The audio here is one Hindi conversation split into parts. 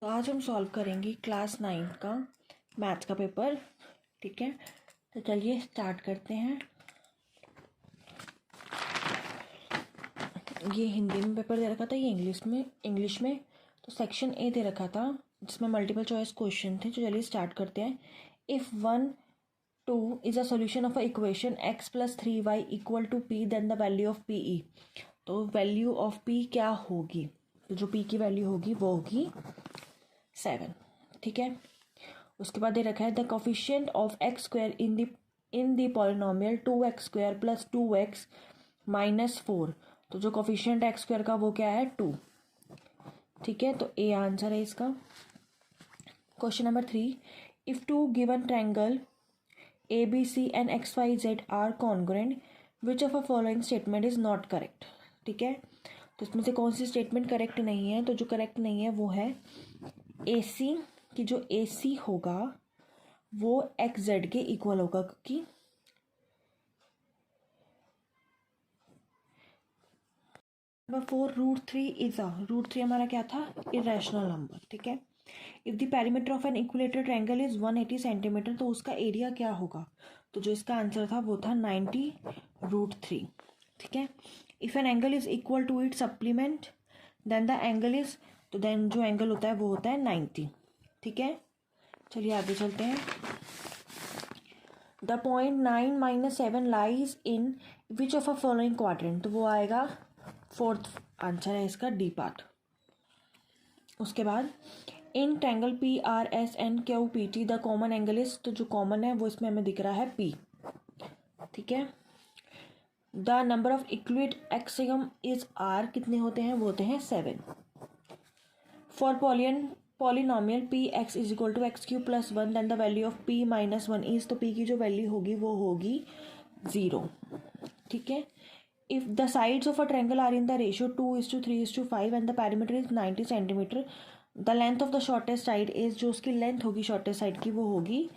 तो आज हम सॉल्व करेंगे क्लास 9 का मैथ्स का पेपर। ठीक है, तो चलिए स्टार्ट करते हैं। ये हिंदी में पेपर दे रखा था, ये इंग्लिश में तो सेक्शन ए दे रखा था जिसमें मल्टीपल चॉइस क्वेश्चन थे। तो चलिए स्टार्ट करते हैं। If 1 2 is a solution of a equation x + 3y = p, then the value of P is. तो वैल्यू ऑफ p क्या होगी? तो जो p की वैल्यू होगी वो होगी 7। ठीक है, उसके बाद ये रखा है the coefficient of x² in the polynomial 2x² + 2x - 4। तो जो कोफिशिएंट x² का वो क्या है? 2। ठीक है, तो ए आंसर है इसका। Question number 3, if two given triangle ABC and XYZ are congruent, which of a following statement is not correct. ठीक है, तो इसमें से कौन सी स्टेटमेंट करेक्ट नहीं है? तो जो करेक्ट नहीं है वो है AC की जो AC होगा वो XZ के इक्वल होगा, क्योंकि नंबर 4 √3 इज √3 हमारा क्या था? Irrational number. ठीक है, if the perimeter of an equilateral triangle is 180 centimetre, तो उसका एरिया क्या होगा? तो जो इसका आंसर था वो था 90 √3। ठीक है, if an angle is equal to it supplement then the angle is, तो देन जो एंगल होता है वो होता है 90। ठीक है, चलिए आगे चलते हैं। The point 9 - 7 lies in which of a following quadrant, तो वो आएगा 4th आंसर है इसका, डी पार्ट। उसके बाद in triangle PRSNQPT the common angle is, तो जो कॉमन है वो इसमें हमें दिख रहा है P। ठीक है, the number of Euclid axiom is R, कितने होते हैं? वो होते हैं 7। For polynomial Px = x³ + 1 then the value of P - 1 is, तो P की जो वैल्यू होगी वो होगी 0। ठीक है, if the sides of a triangle are in the ratio 2:3:5 and the perimeter is 90 centimeter, the length of the shortest side is, जो उसकी लेंथ होगी शॉर्टेस्ट साइड की वो होगी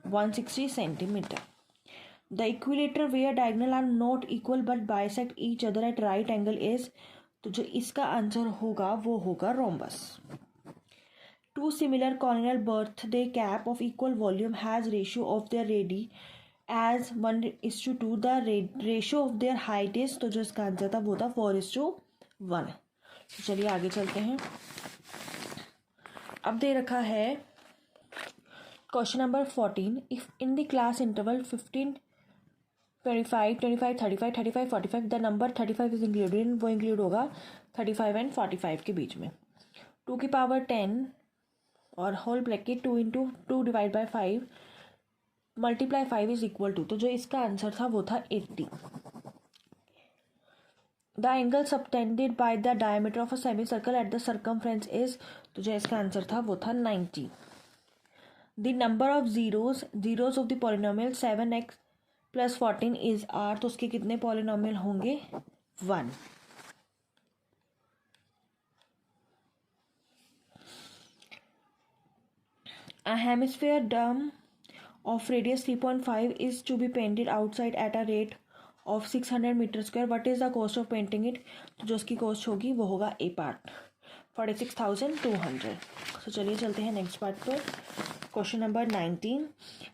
160 centimetre. The equilateral where diagonal are not equal but bisect each other at right angle is, तो जो इसका आंसर होगा वो होगा rhombus. Two similar conical birthday cap of equal volume has ratio of their radii as 1:2, the ratio of their height is, तो जो इसका आंसर था वो था 4:1। तो चलिए आगे चलते हैं। अब दे रखा है question number 14, if in the class interval 15 25 25 35 35 45 the number 35 is included, वो इंक्लूड होगा 35 और 45 के बीच में। 2 की पावर 10 और whole bracket 2 × 2 / 5 × 5 is equal to, तो जो इसका आंसर था वो था 80। The angle subtended by the diameter of a semi circle at the circumference is, तो जो इसका आंसर था वो था 90। The number of zeros of the polynomial 7x + 14 is R, तो उसके कितने पॉलिनोमियल होंगे? 1। A hemisphere dome of radius 3.5 is to be painted outside at a rate of 600 m². What is the cost of painting it? तो जो उसकी कॉस्ट होगी वो होगा A पार्ट 46,200। तो चलिए चलते हैं नेक्स्ट पार्ट पर। Question number 19,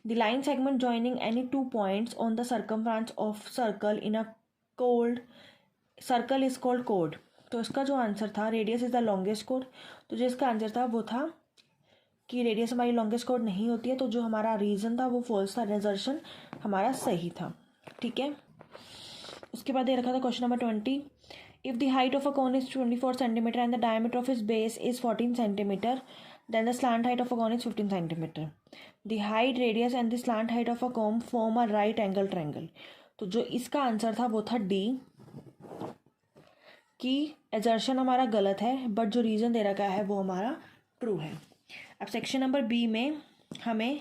the line segment joining any 2 points on the circumference of circle in a cold circle is called code. तो इसका जो आंसर था radius is the longest code, तो जो इसका आंसर था वो था कि रेडियस हमारी लॉन्गेस्ट कोड नहीं होती है, तो जो हमारा रीज़न था वो फॉल्स था, रिजर्शन हमारा सही था। ठीक है, उसके बाद ये रखा था question number 20, if the height of a cone is 24 centimetre and the diameter of is base is 14 centimetre, then the slant height of a cone is 15 centimetre. The height, radius and the slant height of a cone form a right angle triangle. तो जो इसका आंसर था वो था डी, कि एजर्शन हमारा गलत है बट जो रीज़न दे रखा है वो हमारा ट्रू है। अब सेक्शन नंबर बी में हमें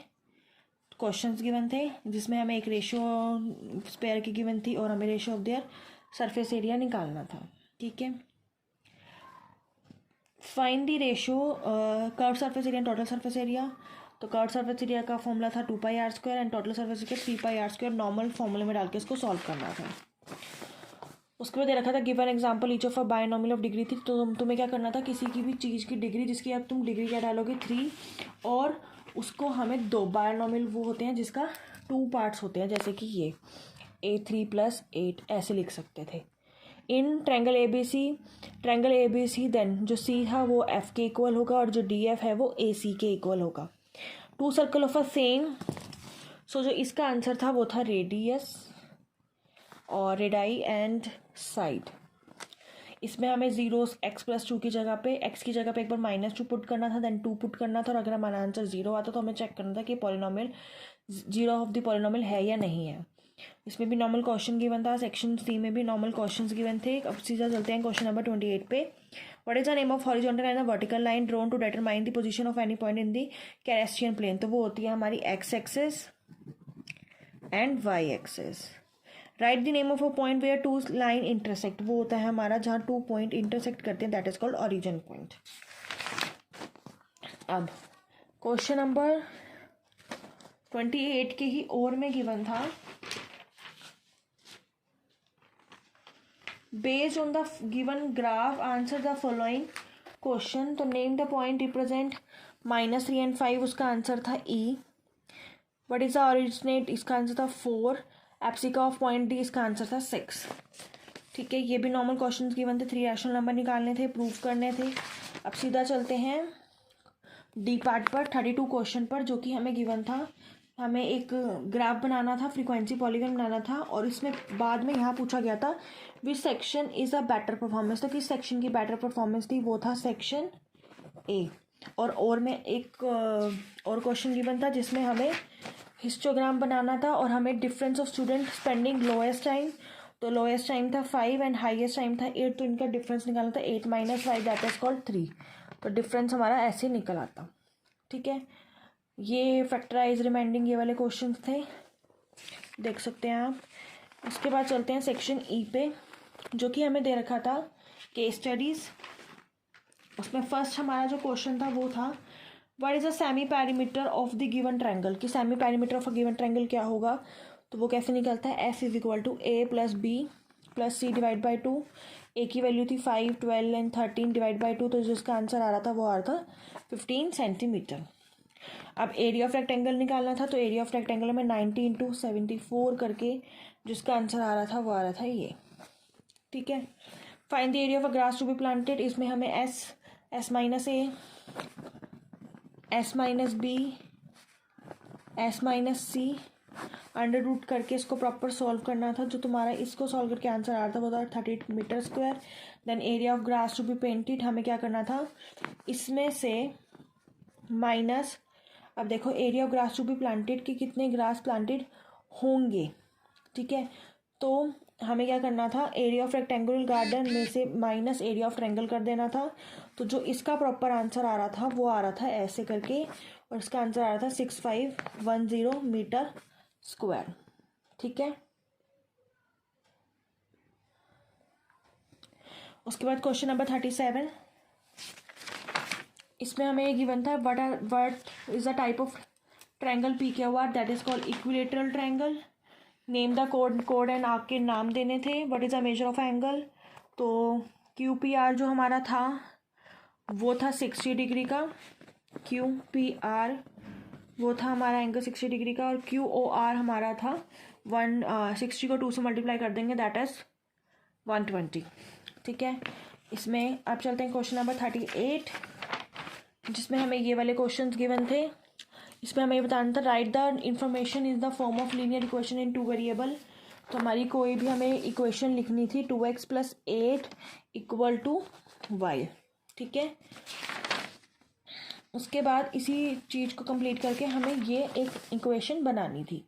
क्वेश्चंस गिवन थे जिसमें हमें एक रेशियो स्पेयर की गिवन थी और हमें ratio of their surface area निकालना था। ठीक है, find the ratio curve surface area and total surface area. तो कर्व सरफेस एरिया का फॉर्मूला था 2πr² and total surface area 3πr²। Normal फॉर्मूले में डाल के इसको सॉल्व करना था। उसके बाद दे रखा था given example each of a binomial of degree 3, तो तुम्हें क्या करना था, किसी की भी चीज़ की डिग्री जिसकी अब तुम डिग्री क्या डालोगे 3, और उसको हमें 2 बायनॉमियल वो होते हैं जिसका 2 पार्ट्स होते हैं, जैसे कि ये A3 + 8 ऐसे लिख सकते थे। In triangle A B C then जो सी था वो एफ के इक्वल होगा और जो डी एफ है वो ए सी के इक्वल होगा। 2 सर्कल ऑफ अ सेम, सो जो इसका आंसर था वो था रेडियस और रेडाई एंड साइड। इसमें हमें जीरोस x+2 की जगह पे x की जगह पे एक बार -2 पुट करना था, देन 2 पुट करना था, और अगर हमारा आंसर 0 आता तो हमें चेक करना था कि पॉलिनोमियल 0 ऑफ द पॉलिनोमियल है या नहीं है। इसमें भी नॉर्मल क्वेश्चन गिवन था, सेक्शन सी में भी नॉर्मल क्वेश्चंस गिवन थे। अब सीधा चलते हैं क्वेश्चन नंबर 28 पे। What is the name of horizontal and vertical line drawn to determine the position of any point in the Cartesian plane? तो वो होती है हमारी x axis and y axis. Right the name of a point where 2 line intersect, वो होता है हमारा जहाँ 2 पॉइंट इंटरसेक्ट करते हैं, that is called origin point. अब क्वेश्चन नंबर 28 के ही और में गिवन था, based on the given graph answer the following question. तो name the point represent -3 and 5, उसका आंसर था E। What is the ordinate, इसका आंसर था 4। एप्सिका ऑफ पॉइंट डी, इसका आंसर था 6। ठीक है, ये भी नॉर्मल क्वेश्चंस गिवन थे, 3 रैशनल नंबर निकालने थे, प्रूव करने थे। अब सीधा चलते हैं डी पार्ट पर, 32 क्वेश्चन पर, जो कि हमें गिवन था। हमें एक ग्राफ बनाना था, फ्रीक्वेंसी पॉलीगन बनाना था, और इसमें बाद में यहाँ पूछा गया था which section is a better performance. तो किस सेक्शन की बेटर परफॉर्मेंस थी, वो था सेक्शन ए। और में एक और क्वेश्चन गिवन था जिसमें हमें हिस्टोग्राम बनाना था, और हमें difference of student spending lowest time, तो लोएस्ट टाइम था 5 एंड हाईएस्ट टाइम था 8, तो इनका डिफरेंस निकालना था 8 - 5, दैट इज कॉल्ड 3। तो डिफरेंस हमारा ऐसे निकल आता। ठीक है, ये फैक्टराइज रिमाइंडिंग ये वाले क्वेश्चन थे, देख सकते हैं आप। उसके बाद चलते हैं सेक्शन ई पे, जो कि हमें दे रखा था केस स्टडीज़। उसमें फर्स्ट हमारा जो क्वेश्चन था वो था what is the semi perimeter of the given triangle, कि semi perimeter of a given triangle क्या होगा। तो वो कैसे निकलता है, F = A + B + C / 2। ए की वैल्यू थी 5, 12 एंड 13 / 2, तो जिसका आंसर आ रहा था वो आ रहा था 15 सेंटीमीटर। अब एरिया ऑफ रेक्टेंगल निकालना था, तो एरिया ऑफ रेक्टेंगल में 90 × 74 करके जिसका आंसर आ रहा था वो आ रहा था ये। ठीक है, find the area of a grass to be planted, इसमें हमें S - A, S - B, S - C under root करके इसको प्रॉपर सॉल्व करना था। जो तुम्हारा इसको सॉल्व करके आंसर आ रहा था वो था 38 metre square. Then area of grass to be painted, हमें क्या करना था, इसमें से माइनस, अब देखो area of grass to be planted कि कितने ग्रास प्लांटेड होंगे। ठीक है, तो हमें क्या करना था, एरिया ऑफ रेक्टेंगुलर गार्डन में से माइनस एरिया ऑफ ट्रायंगल कर देना था। तो जो इसका प्रॉपर आंसर आ रहा था वो आ रहा था ऐसे करके, और इसका आंसर आ रहा था 6510 मीटर स्क्वायर। ठीक है, उसके बाद क्वेश्चन नंबर 37, इसमें हमें ये गिवन था what is the type of triangle PQR, that is called equilateral triangle. Name the code and आपके नाम देने थे। What is the measure of angle, तो QPR जो हमारा था वो था 60 डिग्री का, QPR वो था हमारा एंगल 60 डिग्री का, और QOR हमारा था 60 को 2 से मल्टीप्लाई कर देंगे, दैट इज 120। ठीक है, इसमें अब चलते हैं क्वेश्चन नंबर 38, जिसमें हमें ये वाले क्वेश्चंस गिवन थे। इसमें हमें बताना था right the information is the form of linear equation in 2 variable. तो हमारी कोई भी हमें इक्वेशन लिखनी थी 2x + 8 = y। ठीक है, उसके बाद इसी चीज़ को कंप्लीट करके हमें ये एक इक्वेशन बनानी थी।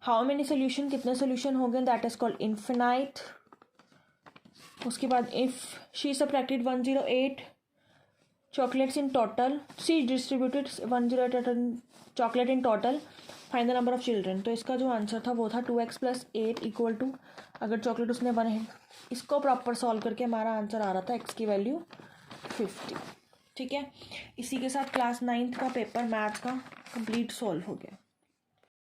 हाउ मेनी सोल्यूशन, कितने सोल्यूशन हो गए, दैट इज कॉल्ड इन्फिनाइट। उसके बाद if she subtracted 108 chocolates in total, she distributed 108 chocolate in total, find the number of children। तो इसका जो आंसर था वो था 2x + 8 = अगर चॉकलेट उसने 1, इसको प्रॉपर सॉल्व करके हमारा आंसर आ रहा था x की वैल्यू 50। ठीक है, इसी के साथ क्लास 9th का पेपर मैथ्स का कंप्लीट सॉल्व हो गया।